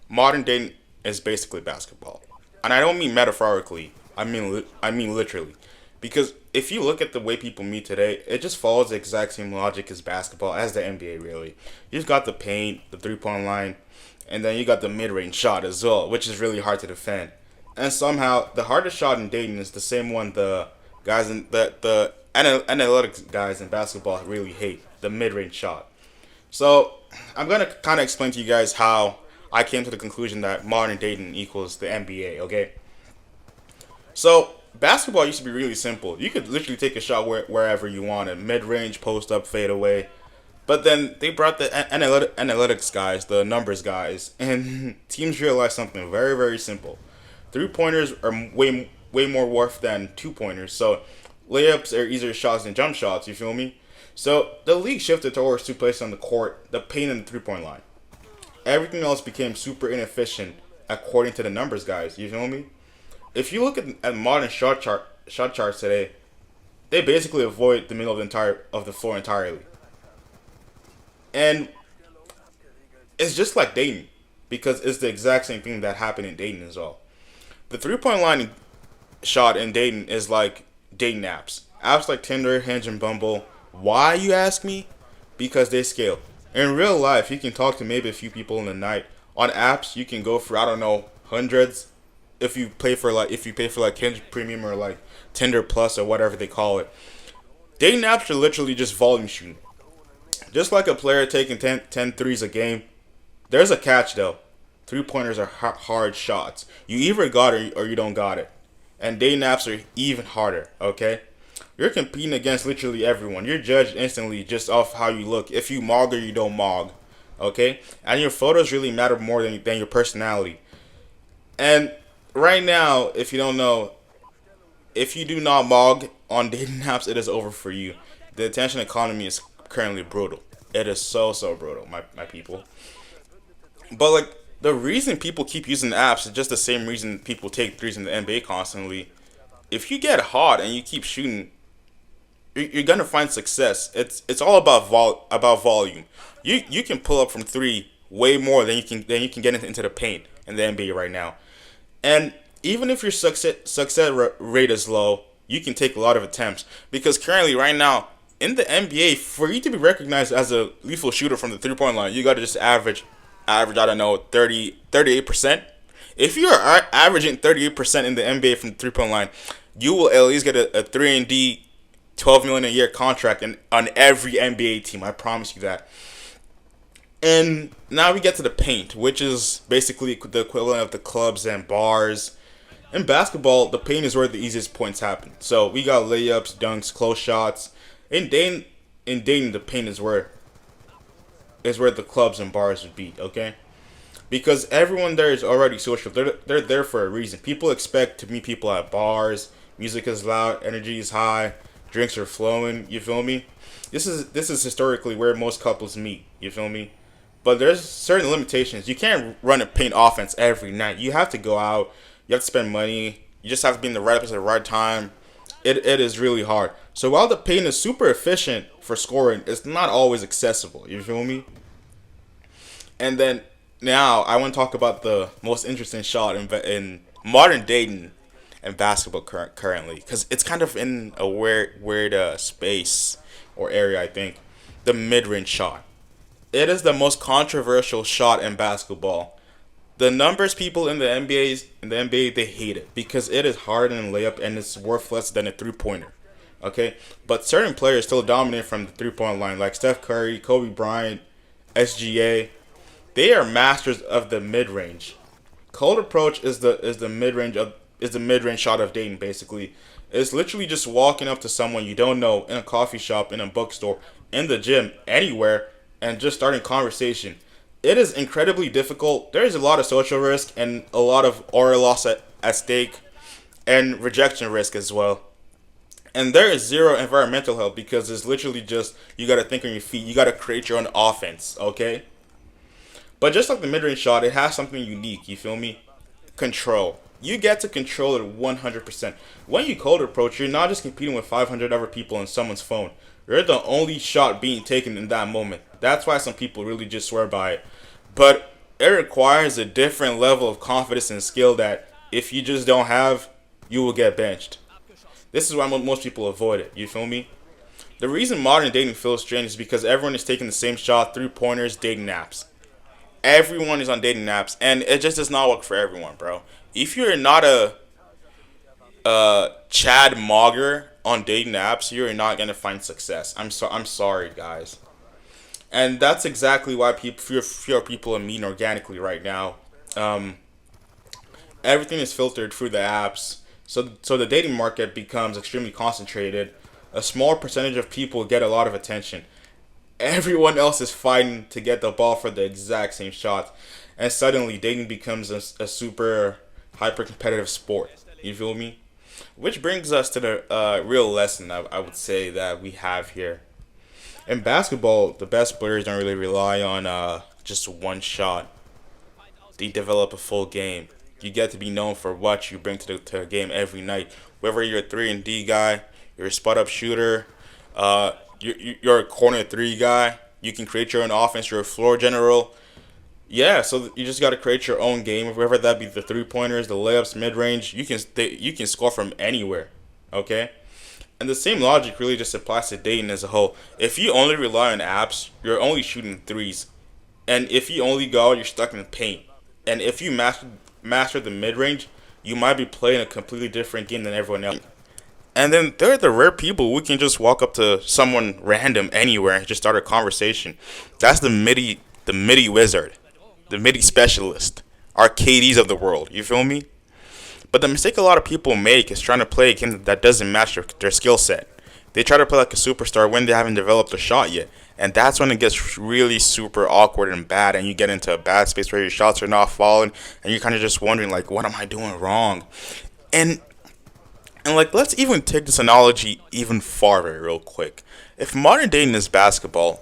modern dating is basically basketball, and I don't mean metaphorically. I mean literally, because if you look at the way people meet today, it just follows the exact same logic as basketball, as the NBA. Really, you've got the paint, the 3 point line, and then you got the mid range shot as well, which is really hard to defend. And somehow, the hardest shot in dating is the same one the guys in the analytics guys in basketball really hate, the mid range shot. So I'm gonna kind of explain to you guys how I came to the conclusion that modern dating equals the NBA. Okay, so basketball used to be really simple. You could literally take a shot wherever you wanted, mid range, post up, fade away. But then they brought the analytics guys, the numbers guys, and teams realized something very simple. 3 pointers are way more worth than 2 pointers. So layups are easier shots than jump shots. You feel me? So the league shifted towards two places on the court: the paint and the 3 point line. Everything else became super inefficient according to the numbers guys. You feel me? If you look at modern shot charts today, they basically avoid the middle of the floor entirely, and it's just like dating because it's the exact same thing that happened in dating as well. The 3 point line shot in dating is like dating apps. Apps like Tinder, Hinge, and Bumble. Why, you ask me? Because they scale. In real life, you can talk to maybe a few people in the night. On apps, you can go for, I don't know, hundreds. If you pay for like Hinge Premium or like Tinder Plus or whatever they call it. Dating apps are literally just volume shooting. Just like a player taking 10 threes a game, there's a catch though. 3 pointers are hard shots. You either got it or you don't got it. And day naps are even harder, okay? You're competing against literally everyone. You're judged instantly just off how you look. If you mog or you don't mog, okay? And your photos really matter more than your personality. And right now, if you don't know, if you do not mog on dating apps, it is over for you. The attention economy is currently brutal. It is so brutal, my people. But like the reason people keep using the apps is just the same reason people take threes in the NBA constantly. If you get hot and you keep shooting, you're gonna find success. It's all about volume. You can pull up from three way more than you can get into the paint in the NBA right now. And even if your success rate is low, you can take a lot of attempts because currently right now in the NBA, for you to be recognized as a lethal shooter from the 3 point line, you got to just average, I don't know, 38%. If you are averaging 38% in the NBA from the 3 point line, you will at least get a 3 and D 12 million a year contract on every NBA team. I promise you that. And now we get to the paint, which is basically the equivalent of the clubs and bars. In basketball, the paint is where the easiest points happen. So we got layups, dunks, close shots. In dating, the paint is where the clubs and bars would be. Okay, because everyone there is already social. They're there for a reason. People expect to meet people at bars. Music is loud, energy is high, drinks are flowing. You feel me? This is historically where most couples meet. You feel me? But there's certain limitations. You can't run a paint offense every night. You have to go out. You have to spend money. You just have to be in the right place at the right time. It is really hard. So while the paint is super efficient for scoring, it's not always accessible. You feel me? And then now I want to talk about the most interesting shot in modern dating and basketball currently, because it's kind of in a weird space or area. I think the mid range shot. It is the most controversial shot in basketball. The numbers people in the NBA they hate it because it is hard in layup and it's worth less than a 3 pointer. Okay, but certain players still dominate from the 3 point line, like Steph Curry, Kobe Bryant, SGA. They are masters of the mid range. Cold approach is the mid range shot of dating. Basically, it's literally just walking up to someone you don't know in a coffee shop, in a bookstore, in the gym, anywhere, and just starting conversation. It is incredibly difficult. There is a lot of social risk and a lot of aura loss at stake, and rejection risk as well. And there is zero environmental help because it's literally just you got to think on your feet. You got to create your own offense, okay? But just like the mid-range shot, it has something unique. You feel me? Control. You get to control it 100%. When you cold approach, you're not just competing with 500 other people on someone's phone. You're the only shot being taken in that moment. That's why some people really just swear by it. But It requires a different level of confidence and skill that if you just don't have, you will get benched. This is why most people avoid it. You feel me? The reason modern dating feels strange is because everyone is taking the same shot, 3 pointers, dating apps. Everyone is on dating apps, and it just does not work for everyone, bro. If you're not a Chad Mogger on dating apps, you're not gonna find success. I'm sorry, guys. And that's exactly why fewer people are meeting organically right now. Um, Everything is filtered through the apps, so the dating market becomes extremely concentrated. A small percentage of people get a lot of attention. Everyone else is fighting to get the ball for the exact same shot, and suddenly dating becomes a super hyper competitive sport. You feel me? Which brings us to the real lesson I would say that we have here. In basketball, the best players don't really rely on just one shot. They develop a full game. You get to be known for what you bring to the game every night. Whether you're a 3 and D guy, you're a spot up shooter, you're a corner three guy, you can create your own offense, you're a floor general. Yeah, so you just got to create your own game, whether that be the 3 pointers, the layups, mid range. You can score from anywhere, okay? And the same logic really just applies to dating as a whole. If you only rely on apps, you're only shooting threes. And if you only go, you're stuck in the paint. And if you master the mid range, you might be playing a completely different game than everyone else. And then there are the rare people who can just walk up to someone random anywhere and just start a conversation. That's the midi wizard, the midi specialist, our KDs of the world. You feel me? But the mistake a lot of people make is trying to play a game that doesn't match their skill set. They try to play like a superstar when they haven't developed a shot yet. And that's when it gets really super awkward and bad, and you get into a bad space where your shots are not falling, and you're kind of just wondering, like, what am I doing wrong? And like, let's even take this analogy even farther real quick. If modern dating is basketball,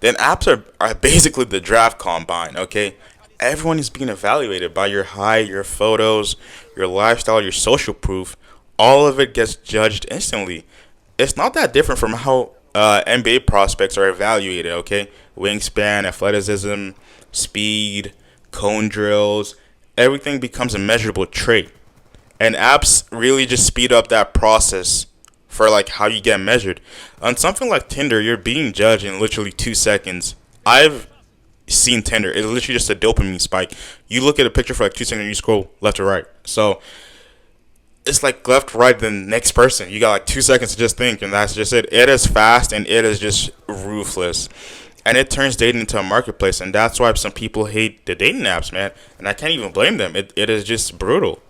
then apps are basically the draft combine, okay? Everyone is being evaluated by your height, your photos, your lifestyle, your social proof. All of it gets judged instantly. It's not that different from how NBA prospects are evaluated, okay? Wingspan, athleticism, speed, cone drills, everything becomes a measurable trait. And apps really just speed up that process for like how you get measured. On something like Tinder, you're being judged in literally 2 seconds. I've seen Tinder. It's literally just a dopamine spike. You look at a picture for like 2 seconds and you scroll left or right. So it's like left, right, then next person. You got like 2 seconds to just think, and that's just it. It is fast and it is just ruthless. And it turns dating into a marketplace, and that's why some people hate the dating apps, man. And I can't even blame them. It is just brutal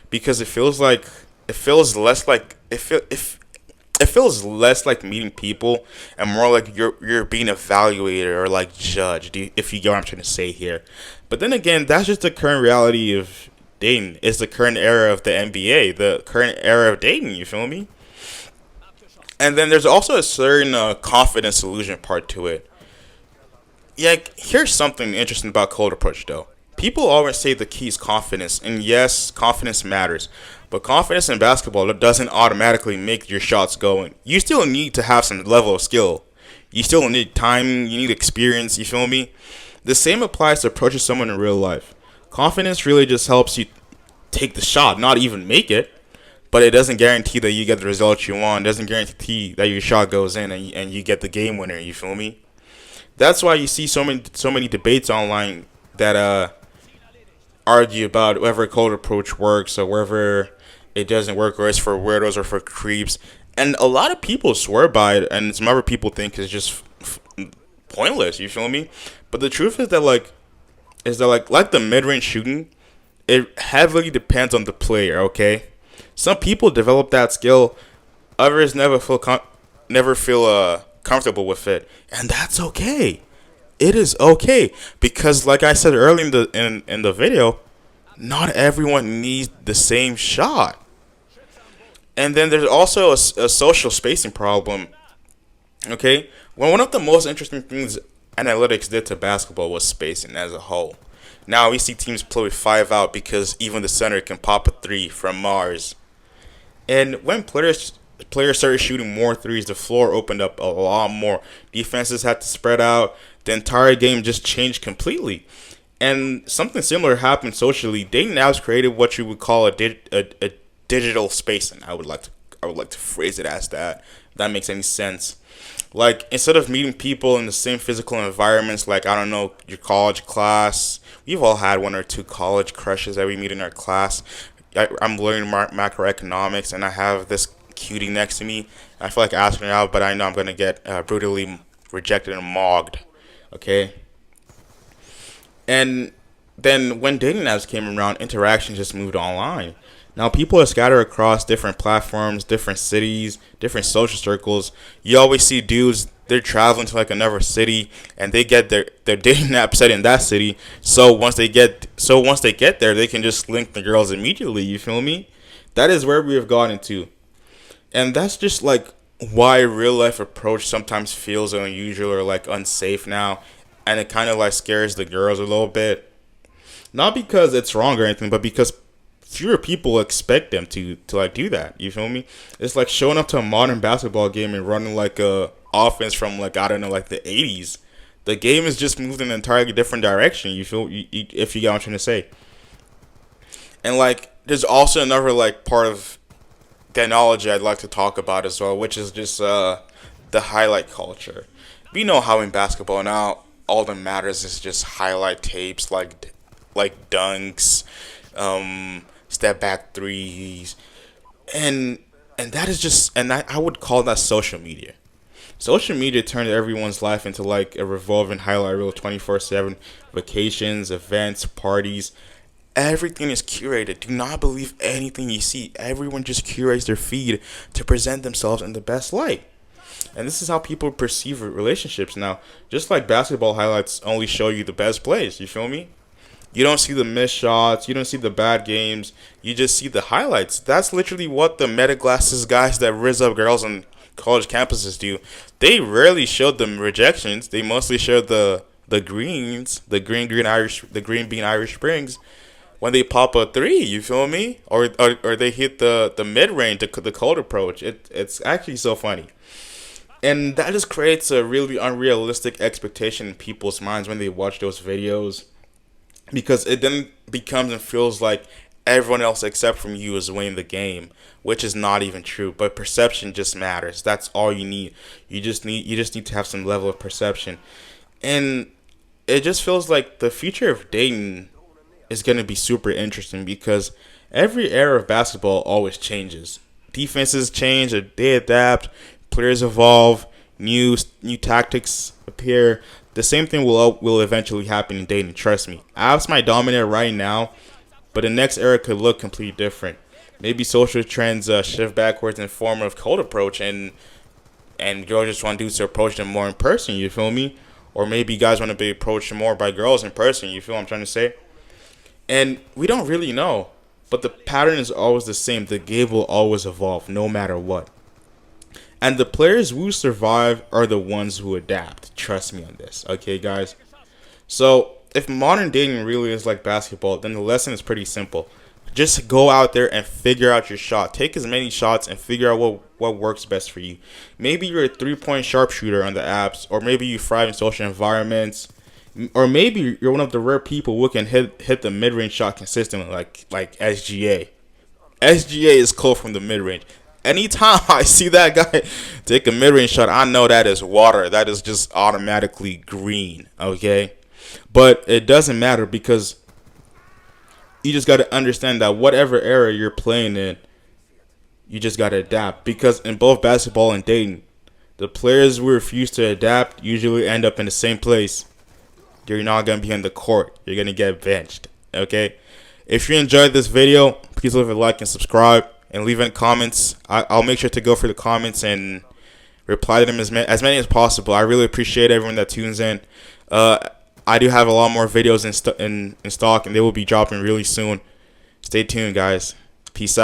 because it feels less like it feels less like meeting people and more like you're being evaluated or like judged. If you get what I'm trying to say here. But then again, that's just the current reality of dating. It's the current era of the NBA, the current era of dating. You feel me? And then there's also a certain confidence illusion part to it. Yeah, here's something interesting about cold approach though. People always say the key is confidence, and yes, confidence matters. But confidence in basketball doesn't automatically make your shots go in. You still need to have some level of skill. You still need time, you need experience, you feel me? The same applies to approaching someone in real life. Confidence really just helps you take the shot, not even make it. But it doesn't guarantee that you get the result you want. It doesn't guarantee that your shot goes in and you get the game winner, you feel me? That's why you see so many debates online that argue about whether cold approach works or whether it doesn't work or it's for weirdos or for creeps. And a lot of people swear by it, and some other people think it's just pointless. You feel me? But the truth is that like the mid range shooting, it heavily depends on the player. Okay, some people develop that skill, others never feel comfortable with it, and that's okay. It is okay because, like I said earlier in the video, not everyone needs the same shot. And then there's also a social spacing problem. Okay, well, one of the most interesting things analytics did to basketball was spacing as a whole. Now we see teams play with 5 out because even the center can pop a three from Mars. And when players started shooting more threes, the floor opened up a lot more. Defenses had to spread out. The entire game just changed completely. And something similar happened socially. Dating apps created what you would call a digital space, and I would like to phrase it as that. If that makes any sense. Like instead of meeting people in the same physical environments, like I don't know, your college class. We've all had one or two college crushes that we meet in our class. I'm learning macroeconomics, and I have this cutie next to me. I feel like asking her out, but I know I'm gonna get brutally rejected and mogged. Okay, and then when dating apps came around, interactions just moved online. Now people are scattered across different platforms, different cities, different social circles. You always see dudes, they're traveling to like another city and they get their dating app set in that city. Once they get there, they can just link the girls immediately, you feel me? That is where we have gotten to. And that's just like why real life approach sometimes feels unusual or like unsafe now, and it kind of like scares the girls a little bit. Not because it's wrong or anything, but because fewer people expect them to like do that. You feel me? It's like showing up to a modern basketball game and running like a offense from like I don't know like the 80s. The game has just moved in an entirely different direction. You feel if you get what I'm trying to say. And like there's also another like part of the analogy I'd like to talk about as well, which is just the highlight culture. We know how in basketball now all that matters is just highlight tapes like dunks, step back threes, and that is just and I would call that social media. Social media turned everyone's life into like a revolving highlight reel 24/7. Vacations, events, parties, everything is curated. Do not believe anything you see. Everyone just curates their feed to present themselves in the best light. And this is how people perceive relationships now. Just like basketball highlights only show you the best plays, you feel me? You don't see the missed shots, you don't see the bad games, you just see the highlights. That's literally what the meta glasses guys that rizz up girls on college campuses do. They rarely showed them rejections. They mostly showed the greens, the green bean Irish Springs when they pop a three, you feel me? Or they hit the mid range, the cold approach. It's actually so funny. And that just creates a really unrealistic expectation in people's minds when they watch those videos, because it then becomes and feels like everyone else except from you is winning the game, which is not even true. But perception just matters. That's all you need. You just need to have some level of perception. And it just feels like the future of dating is going to be super interesting, because every era of basketball always changes. Defenses change, they adapt, players evolve, new tactics appear. The same thing will eventually happen in dating. Trust me. Apps might dominate right now, but the next era could look completely different. Maybe social trends shift backwards in form of cold approach, and girls just want dudes to approach them more in person. You feel me? Or maybe guys want to be approached more by girls in person. You feel what I'm trying to say? And we don't really know, but the pattern is always the same. The game will always evolve, no matter what. And the players who survive are the ones who adapt. Trust me on this, okay, guys? So, if modern dating really is like basketball, then the lesson is pretty simple. Just go out there and figure out your shot. Take as many shots and figure out what works best for you. Maybe you're a three-point sharpshooter on the apps, or maybe you thrive in social environments, or maybe you're one of the rare people who can hit the mid-range shot consistently, like SGA. SGA is cold from the mid-range. Anytime I see that guy take a mid-range shot, I know that is water. That is just automatically green, okay? But it doesn't matter, because you just got to understand that whatever era you're playing in, you just got to adapt. Because in both basketball and dating, the players who refuse to adapt usually end up in the same place. You're not going to be on the court. You're going to get benched, okay? If you enjoyed this video, please leave a like and subscribe. And leave in comments. I'll make sure to go for the comments and reply to them as many as possible. I really appreciate everyone that tunes in. I do have a lot more videos in stock, and they will be dropping really soon. Stay tuned, guys. Peace out.